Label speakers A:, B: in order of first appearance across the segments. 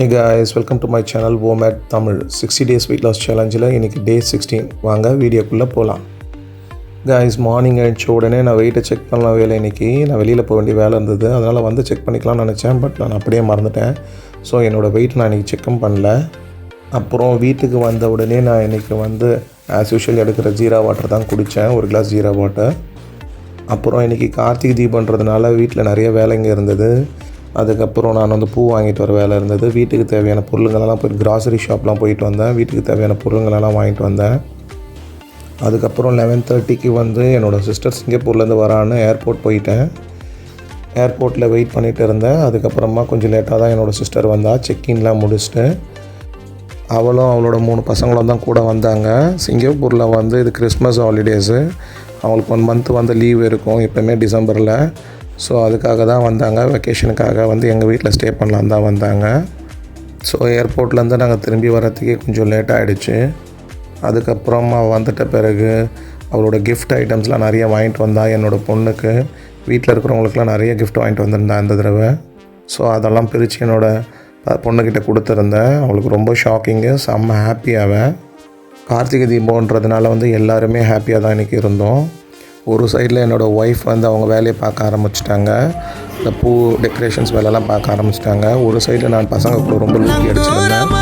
A: Hey guys, welcome to my channel WOMAD Tamil 60 days weight loss challenge-ல இன்னைக்கு day 16 வாங்க வீடியோக்குள்ளே போகலாம். guys மார்னிங் எழுந்த உடனே நான் வெயிட்டை செக் பண்ணலாம் வேலை இன்றைக்கி நான் வெளியில் போக வேண்டிய வேலை இருந்தது, அதனால் வந்து செக் பண்ணிக்கலாம்னு நினச்சேன். பட் நான் அப்படியே மறந்துட்டேன். ஸோ என்னோடய வெயிட் நான் இன்றைக்கி செக்கும் பண்ணல. அப்புறம் வீட்டுக்கு வந்த உடனே நான் இன்றைக்கி வந்து ஆஸ் யூஷுவல் எடுக்கிற ஜீரா வாட்டர் தான் குடித்தேன், ஒரு கிளாஸ் ஜீரா வாட்டர். அப்புறம் இன்றைக்கி கார்த்திகை தீபன்றதுனால வீட்டில் நிறைய வேலைங்க இருந்தது. அதுக்கப்புறம் நான் வந்து பூ வாங்கிட்டு வர வேலை இருந்தது. வீட்டுக்கு தேவையான பொருளுங்களெல்லாம் போய் கிராசரி ஷாப்லாம் போயிட்டு வந்தேன். வீட்டுக்கு தேவையான பொருளுங்களெல்லாம் வாங்கிட்டு வந்தேன். அதுக்கப்புறம் 11:30க்கு வந்து என்னோடய சிஸ்டர் சிங்கப்பூர்லேருந்து வரான்னு ஏர்போர்ட் போயிட்டேன். ஏர்போர்ட்டில் வெயிட் பண்ணிகிட்டு இருந்தேன். அதுக்கப்புறமா கொஞ்சம் லேட்டாக தான் என்னோடய சிஸ்டர் வந்தால். செக்இன்லாம் முடிச்சுட்டு அவளும் அவளோட 3 பசங்களும் தான் கூட வந்தாங்க. சிங்கப்பூரில் வந்து இது கிறிஸ்மஸ் ஹாலிடேஸு, அவங்களுக்கு 1 மந்த் வந்து லீவ் இருக்கும் எப்போயுமே டிசம்பரில். ஸோ அதுக்காக தான் வந்தாங்க, வெக்கேஷனுக்காக வந்து எங்கள் வீட்டில் ஸ்டே பண்ணலாம் தான் வந்தாங்க. ஸோ ஏர்போர்ட்லேருந்து நாங்கள் திரும்பி வரத்துக்கே கொஞ்சம் லேட் ஆகிடுச்சு. அதுக்கப்புறமா வந்துட்ட பிறகு அவளோட கிஃப்ட் ஐட்டம்ஸ்லாம் நிறைய வாங்கிட்டு வந்தா. என்னோடய பொண்ணுக்கு வீட்டில் இருக்கிறவங்களுக்குலாம் நிறைய கிஃப்ட் வாங்கிட்டு வந்திருந்தேன் அந்த தடவை. ஸோ அதெல்லாம் பிரித்து என்னோடய பொண்ணுக்கிட்ட கொடுத்துருந்தேன். அவளுக்கு ரொம்ப ஷாக்கிங்கு, செம்ம ஹாப்பியாகவே. கார்த்திகை தீபம்ன்றதுனால வந்து எல்லாருமே ஹாப்பியாக தான் இன்றைக்கி இருந்தோம். ஒரு சைடில் என்னோடய ஒய்ஃப் வந்து அவங்க வேலையை பார்க்க ஆரம்பிச்சிட்டாங்க, இந்த பூ டெக்கரேஷன்ஸ் வேலைலாம் பார்க்க ஆரம்பிச்சிட்டாங்க. ஒரு சைடில் நான் பசங்க கூட ரொம்ப லூட்டி அடிச்சிருந்தேன்.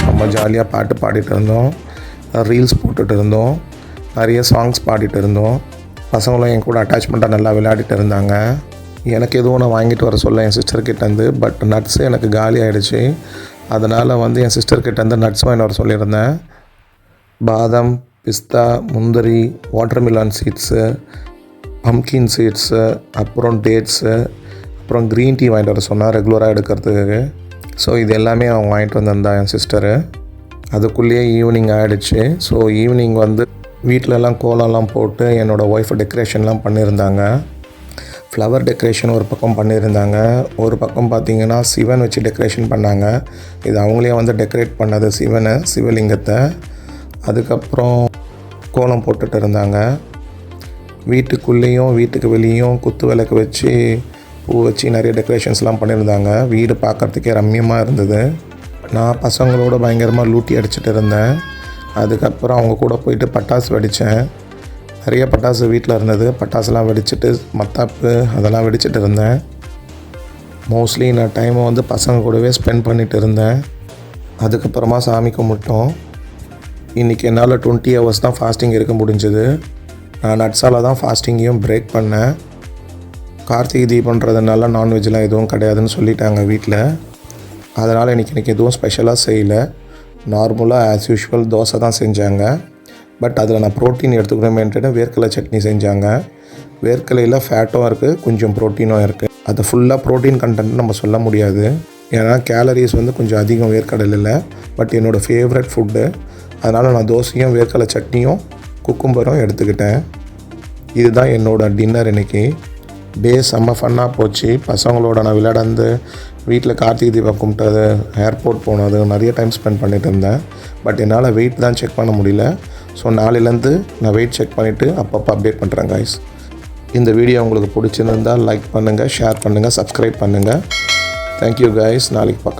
A: ரொம்ப ஜாலியாக பாட்டு பாடிட்டு இருந்தோம், ரீல்ஸ் போட்டுட்டு இருந்தோம், நிறைய சாங்ஸ் பாடிட்டு இருந்தோம். பசங்களும் என் கூட அட்டாச்மெண்ட்டாக நல்லா விளையாடிட்டு இருந்தாங்க. எனக்கு எதுவும் நான் வாங்கிட்டு வர சொல்ல என் சிஸ்டர்கிட்டேருந்து, பட் நட்ஸு எனக்கு காலி ஆகிடுச்சு. அதனால் வந்து என் சிஸ்டர்கிட்டேருந்து நட்ஸ் வாங்கிட்டு வர சொல்லியிருந்தேன். பாதாம், பிஸ்தா, முந்திரி, வாட்டர்மிலான் சீட்ஸு, பம்கின் சீட்ஸு, அப்புறம் டேட்ஸு, அப்புறம் க்ரீன் டீ வாங்கிட்டு வர சொன்னால் ரெகுலராக எடுக்கிறதுக்கு. ஸோ இது எல்லாமே அவங்க வாங்கிட்டு வந்திருந்தா என் சிஸ்டரு. அதுக்குள்ளேயே ஈவினிங் ஆகிடுச்சு. ஸோ ஈவினிங் வந்து வீட்டிலலாம் கோலம்லாம் போட்டு என்னோடய ஒய்ஃபை டெக்கரேஷன்லாம் பண்ணியிருந்தாங்க. ஃப்ளவர் டெக்கரேஷன் ஒரு பக்கம் பண்ணியிருந்தாங்க, ஒரு பக்கம் பார்த்திங்கன்னா சிவன் வச்சு டெக்கரேஷன் பண்ணாங்க. இது அவங்களே வந்து டெக்கரேட் பண்ணது சிவனை, சிவலிங்கத்தை. அதுக்கப்புறம் கோலம் போட்டுட்டு இருந்தாங்க. வீட்டுக்குள்ளேயும் வீட்டுக்கு வெளியும் குத்து விளக்கு வச்சு பூ வச்சு நிறைய டெக்கரேஷன்ஸ்லாம் பண்ணியிருந்தாங்க. வீடு பார்க்குறதுக்கே ரம்மியமாக இருந்தது. நான் பசங்களோட பயங்கரமாக லூட்டி அடிச்சிட்டு இருந்தேன். அதுக்கப்புறம் அவங்க கூட போயிட்டு பட்டாசு வெடித்தேன். நிறைய பட்டாசு வீட்டில் இருந்தது. பட்டாசுலாம் வெடிச்சிட்டு மத்தாப்பு அதெல்லாம் வெடிச்சிட்டு இருந்தேன். மோஸ்ட்லி நான் டைமை வந்து பசங்க கூடவே ஸ்பெண்ட் பண்ணிகிட்டு இருந்தேன். அதுக்கப்புறமா சாமி கும்பிட்டோம். இன்றைக்கி என்னால் 20 hours தான் ஃபாஸ்டிங் இருக்க முடிஞ்சது. நான் நட்ஸால் தான் ஃபாஸ்டிங்கையும் பிரேக் பண்ணேன். கார்த்திகை தீபன்றதுனால நான்வெஜ்லாம் எதுவும் கிடையாதுன்னு சொல்லிட்டாங்க வீட்டில். அதனால் இன்றைக்கி எதுவும் ஸ்பெஷலாக செய்யலை. நார்மலாக ஆஸ் யூஷுவல் தோசை தான் செஞ்சாங்க. பட் அதில் நான் ப்ரோட்டீன் எடுத்துக்கணுமேன்ட்டு வேர்க்கடலை சட்னி செஞ்சாங்க. வேர்க்கடலையில் ஃபேட்டும் இருக்குது, கொஞ்சம் ப்ரோட்டீனும் இருக்குது. அது ஃபுல்லாக ப்ரோட்டீன் கண்டென்ட் நம்ம சொல்ல முடியாது, ஏன்னா கேலரிஸ் வந்து கொஞ்சம் அதிகம் வேர்க்கடலையில். பட் என்னோடய ஃபேவரட் ஃபுட்டு, அதனால் நான் தோசையும் வேர்க்கடலை சட்னியும் குக்கும்பரும் எடுத்துக்கிட்டேன். இதுதான் என்னோடய டின்னர் இன்றைக்கி. டே செம்ம ஃபன்னாக போச்சு. பசங்களோட நான் விளையாடந்து வீட்டில் கார்த்திகை தீபம் கும்பிட்டது, ஏர்போர்ட் போனது, நிறைய டைம் ஸ்பெண்ட் பண்ணிகிட்டு இருந்தேன். பட் என்னால் வெயிட் தான் செக் பண்ண முடியல. ஸோ நாளையிலேருந்து நான் வெயிட் செக் பண்ணிவிட்டு அப்பப்போ அப்டேட் பண்ணுறேன் guys. இந்த வீடியோ உங்களுக்கு பிடிச்சிருந்தால் லைக் பண்ணுங்கள், ஷேர் பண்ணுங்கள், சப்ஸ்கிரைப் பண்ணுங்கள். Thank you guys. நாளைக்கு பார்க்கலாம்.